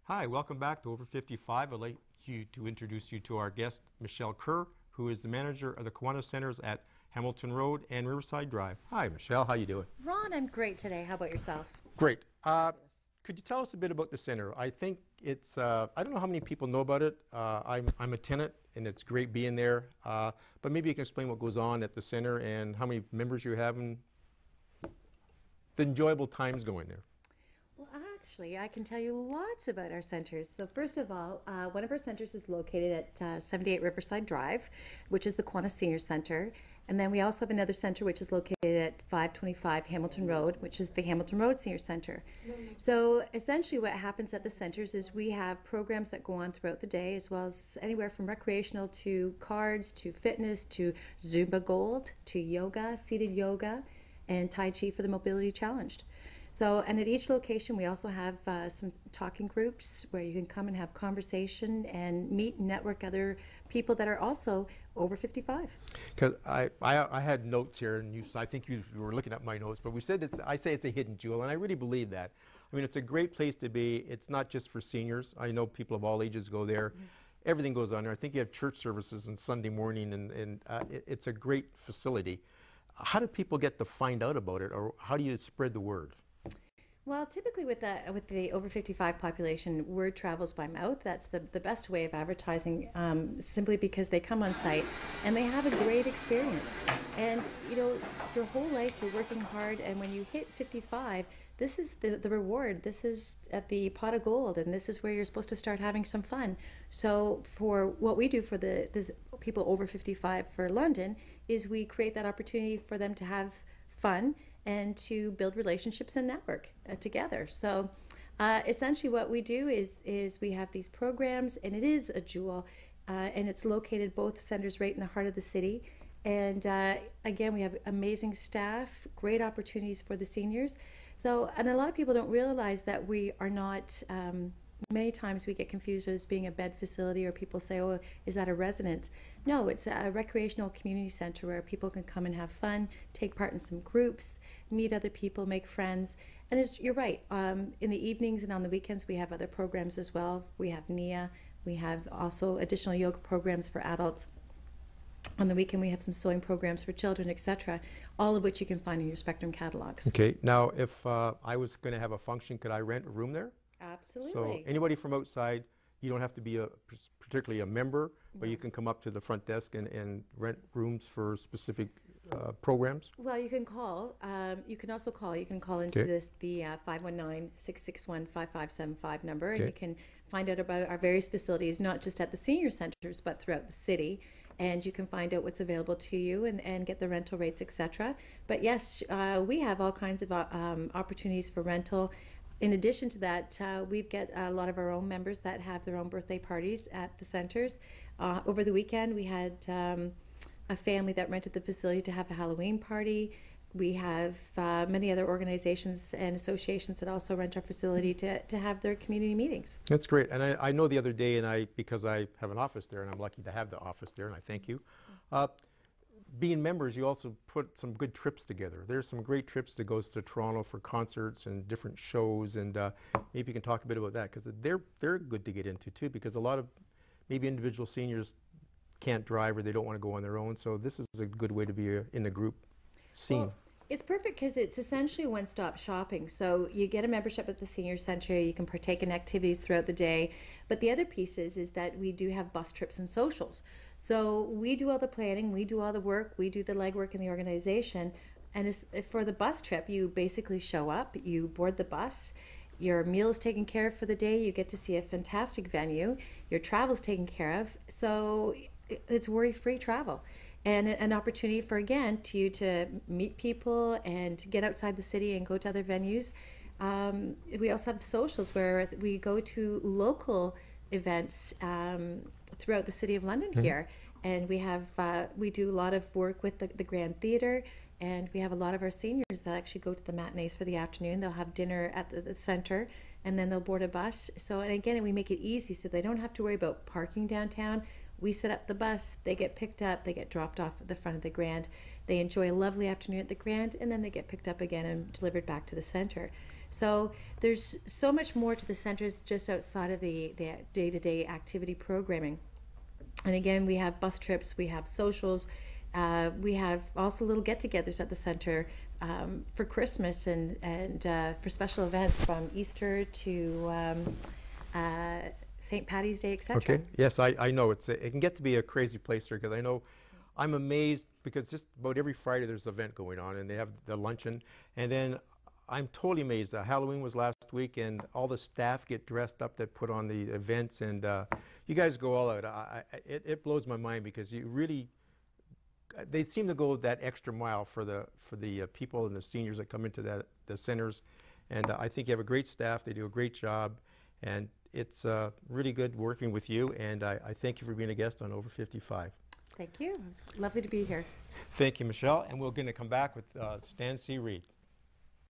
Hi, welcome back to Over 55. I'd like to introduce you to our guest, Michelle Kerr, who is the manager of the Kiwanis Centers at Hamilton Road and Riverside Drive. Hi, Michelle. How you doing? Ron, I'm great today. How about yourself? Great. Could you tell us a bit about the center? I think it's, I don't know how many people know about it. I'm a tenant, and it's great being there. But maybe you can explain what goes on at the center and how many members you have and the enjoyable times going there. Well, actually, I can tell you lots about our centers. So first of all, one of our centers is located at 78 Riverside Drive, which is the Kiwanis Senior Center. And then we also have another center which is located at 525 Hamilton Road, which is the Hamilton Road Senior Center. So essentially what happens at the centers is we have programs that go on throughout the day, as well as anywhere from recreational to cards, to fitness, to Zumba Gold, to yoga, seated yoga, and Tai Chi for the mobility challenged. So, and at each location, we also have some talking groups where you can come and have conversation and meet and network other people that are also over 55. Because I had notes here, and I think you were looking at my notes, but we said I say it's a hidden jewel, and I really believe that. I mean, it's a great place to be. It's not just for seniors. I know people of all ages go there. Mm-hmm. Everything goes on there. I think you have church services on Sunday morning, and it's a great facility. How do people get to find out about it, or how do you spread the word? Well, typically with the over 55 population, word travels by mouth. That's the best way of advertising, simply because they come on site and they have a great experience. And you know, your whole life you're working hard, and when you hit 55, this is the reward. This is at the pot of gold, and this is where you're supposed to start having some fun. So for what we do for the people over 55 for London is we create that opportunity for them to have fun and to build relationships and network together. So essentially what we do is we have these programs, and it is a jewel, and it's located both centers right in the heart of the city. And again, we have amazing staff, great opportunities for the seniors. So, and a lot of people don't realize that we are not, many times we get confused as being a bed facility, or people say, oh, is that a residence? No, it's a recreational community center where people can come and have fun, take part in some groups, meet other people, make friends. And you're right, in the evenings and on the weekends we have other programs as well. We have NIA, we have also additional yoga programs for adults. On the weekend we have some sewing programs for children, etc., all of which you can find in your Spectrum catalogs. Okay, now if I was going to have a function, could I rent a room there? Absolutely. So anybody from outside, you don't have to be particularly a member, but you can come up to the front desk and rent rooms for specific programs? Well, you can call. You can also call. You can call into the 519-661-5575 number, and you can find out about our various facilities, not just at the senior centers, but throughout the city. And you can find out what's available to you and get the rental rates, etc. But yes, we have all kinds of opportunities for rental. In addition to that, we've got a lot of our own members that have their own birthday parties at the centers. Over the weekend, we had a family that rented the facility to have a Halloween party. We have many other organizations and associations that also rent our facility to have their community meetings. That's great. And I know the other day, and because I have an office there, and I'm lucky to have the office there, and I thank you. Being members, you also put some good trips together. There's some great trips that goes to Toronto for concerts and different shows, and maybe you can talk a bit about that, because they're good to get into too, because a lot of maybe individual seniors can't drive or they don't want to go on their own, so this is a good way to be in the group scene. Well, it's perfect because it's essentially one-stop shopping. So you get a membership at the senior center, you can partake in activities throughout the day, but the other piece is that we do have bus trips and socials. So we do all the planning, we do all the work, we do the legwork in the organization, and for the bus trip, you basically show up, you board the bus, your meal is taken care of for the day, you get to see a fantastic venue, your travel's taken care of, so it's worry-free travel. And an opportunity for, again, you to meet people and to get outside the city and go to other venues. We also have socials where we go to local events throughout the City of London here. And we do a lot of work with the Grand Theatre, and we have a lot of our seniors that actually go to the matinees for the afternoon. They'll have dinner at the centre, and then they'll board a bus. So, and again, we make it easy so they don't have to worry about parking downtown. We set up the bus, they get picked up, they get dropped off at the front of the Grand. They enjoy a lovely afternoon at the Grand, and then they get picked up again and delivered back to the centre. So there's so much more to the centers just outside of the day-to-day activity programming. And again, we have bus trips, we have socials, we have also little get-togethers at the center for Christmas and for special events from Easter to St. Patty's Day, etc. Okay. Yes, I know it can get to be a crazy place there, because I know I'm amazed, because just about every Friday there's an event going on, and they have the luncheon, and then I'm totally amazed. Halloween was last week, and all the staff get dressed up that put on the events, and you guys go all out. It blows my mind, because you really, they seem to go that extra mile for the people and the seniors that come into the centers, and I think you have a great staff. They do a great job, and it's really good working with you, and I thank you for being a guest on Over 55. Thank you. It was lovely to be here. Thank you, Michelle, and we're going to come back with Stan C. Reed.